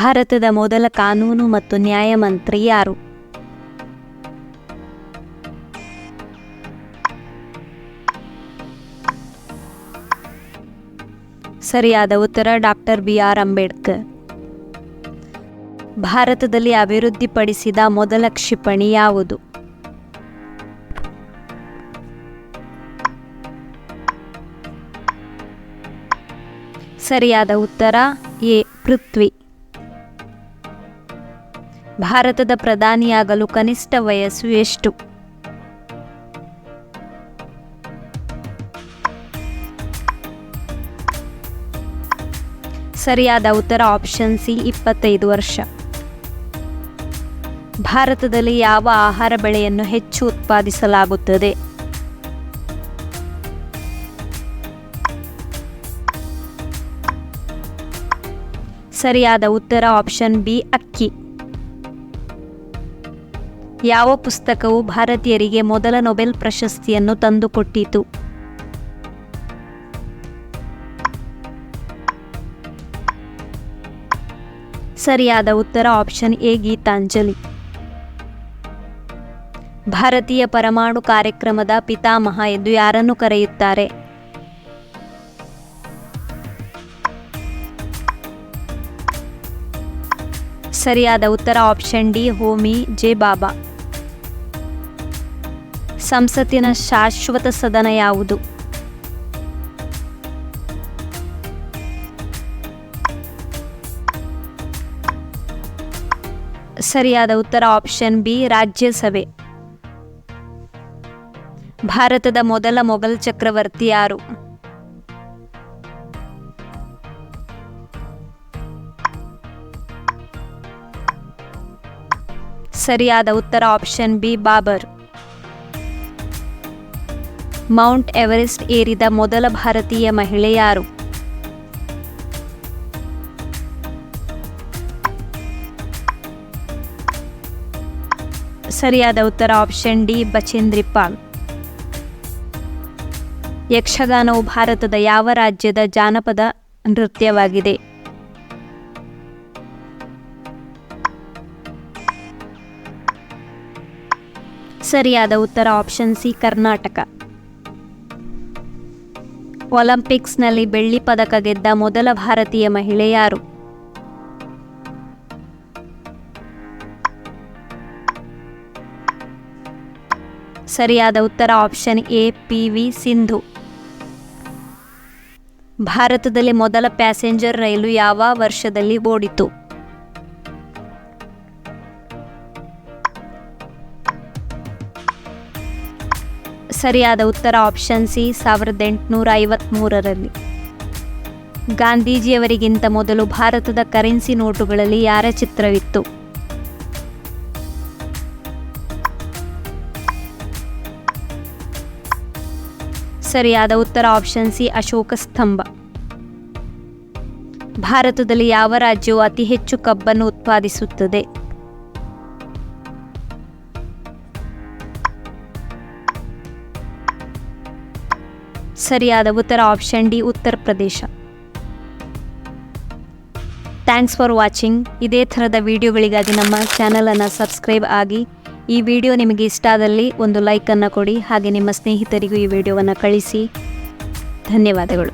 ಭಾರತದ ಮೊದಲ ಕಾನೂನು ಮತ್ತು ನ್ಯಾಯ ಮಂತ್ರಿ ಯಾರು? ಸರಿಯಾದ ಉತ್ತರ ಡಾಕ್ಟರ್ BR ಅಂಬೇಡ್ಕರ್. ಭಾರತದಲ್ಲಿ ಅಭಿವೃದ್ಧಿಪಡಿಸಿದ ಮೊದಲ ಕ್ಷಿಪಣಿ ಯಾವುದು? ಸರಿಯಾದ ಉತ್ತರ ಎ ಪೃಥ್ವಿ. ಭಾರತದ ಪ್ರಧಾನಿಯಾಗಲು ಕನಿಷ್ಠ ವಯಸ್ಸು ಎಷ್ಟು? ಸರಿಯಾದ ಉತ್ತರ ಆಪ್ಷನ್ ಸಿ 25 ವರ್ಷ. ಭಾರತದಲ್ಲಿ ಯಾವ ಆಹಾರ ಬೆಳೆಯನ್ನು ಹೆಚ್ಚು ಉತ್ಪಾದಿಸಲಾಗುತ್ತದೆ? ಸರಿಯಾದ ಉತ್ತರ ಆಪ್ಷನ್ ಬಿ ಅಕ್ಕಿ. ಯಾವ ಪುಸ್ತಕವು ಭಾರತೀಯರಿಗೆ ಮೊದಲ ನೊಬೆಲ್ ಪ್ರಶಸ್ತಿಯನ್ನು ತಂದುಕೊಟ್ಟಿತು? ಸರಿಯಾದ ಉತ್ತರ ಆಪ್ಷನ್ ಎ ಗೀತಾಂಜಲಿ. ಭಾರತೀಯ ಪರಮಾಣು ಕಾರ್ಯಕ್ರಮದ ಪಿತಾಮಹ ಎಂದು ಯಾರನ್ನು ಕರೆಯುತ್ತಾರೆ? ಸರಿಯಾದ ಉತ್ತರ ಆಪ್ಷನ್ ಡಿ ಹೋಮಿ ಜೆ ಬಾಬಾ. ಸಂಸತ್ತಿನ ಶಾಶ್ವತ ಸದನ ಯಾವುದು? ಸರಿಯಾದ ಉತ್ತರ ಆಪ್ಷನ್ ಬಿ ರಾಜ್ಯಸಭೆ. ಭಾರತದ ಮೊದಲ ಮೊಘಲ್ ಚಕ್ರವರ್ತಿ ಯಾರು? ಸರಿಯಾದ ಉತ್ತರ option B Babur. Mount Everest ಏರಿದ ಮೊದಲ ಭಾರತೀಯ ಮಹಿಳೆ ಯಾರು? ಸರಿಯಾದ ಉತ್ತರ ಆಪ್ಷನ್ ಡಿ ಬಚೇಂದ್ರಿ ಪಾಲ್. ಯಕ್ಷಗಾನವು ಭಾರತದ ಯಾವ ರಾಜ್ಯದ ಜಾನಪದ ನೃತ್ಯವಾಗಿದೆ? ಸರಿಯಾದ ಉತ್ತರ ಆಪ್ಷನ್ ಸಿ ಕರ್ನಾಟಕ. ಒಲಿಂಪಿಕ್ಸ್ನಲ್ಲಿ ಬೆಳ್ಳಿ ಪದಕ ಗೆದ್ದ ಮೊದಲ ಭಾರತೀಯ ಮಹಿಳೆ ಯಾರು? ಸರಿಯಾದ ಉತ್ತರ ಆಪ್ಷನ್ ಎ PV ಸಿಂಧು. ಭಾರತದಲ್ಲಿ ಮೊದಲ ಪ್ಯಾಸೆಂಜರ್ ರೈಲು ಯಾವ ವರ್ಷದಲ್ಲಿ ಓಡಿತು? ಸರಿಯಾದ ಉತ್ತರ ಆಪ್ಷನ್ ಸಿ 1853ರಲ್ಲಿ. ಗಾಂಧೀಜಿಯವರಿಗಿಂತ ಮೊದಲು ಭಾರತದ ಕರೆನ್ಸಿ ನೋಟುಗಳಲ್ಲಿ ಯಾರ ಚಿತ್ರವಿತ್ತು? ಸರಿಯಾದ ಉತ್ತರ ಆಪ್ಷನ್ ಸಿ ಅಶೋಕ ಸ್ತಂಭ. ಭಾರತದಲ್ಲಿ ಯಾವ ರಾಜ್ಯವು ಅತಿ ಹೆಚ್ಚು ಕಬ್ಬನ್ನು ಉತ್ಪಾದಿಸುತ್ತದೆ? ಸರಿಯಾದ ಉತ್ತರ option D Uttar Pradesh. Thanks for watching. ಇದೇ ಥರದ ವಿಡಿಯೋಗಳಿಗಾಗಿ ನಮ್ಮ ಚಾನಲನ್ನು ಸಬ್ಸ್ಕ್ರೈಬ್ ಆಗಿ. ಈ ವಿಡಿಯೋ ನಿಮಗೆ ಇಷ್ಟ ಆದಲ್ಲಿ ಒಂದು ಲೈಕನ್ನು ಕೊಡಿ, ಹಾಗೆ ನಿಮ್ಮ ಸ್ನೇಹಿತರಿಗೂ ಈ ವಿಡಿಯೋವನ್ನು ಕಳಿಸಿ. ಧನ್ಯವಾದಗಳು.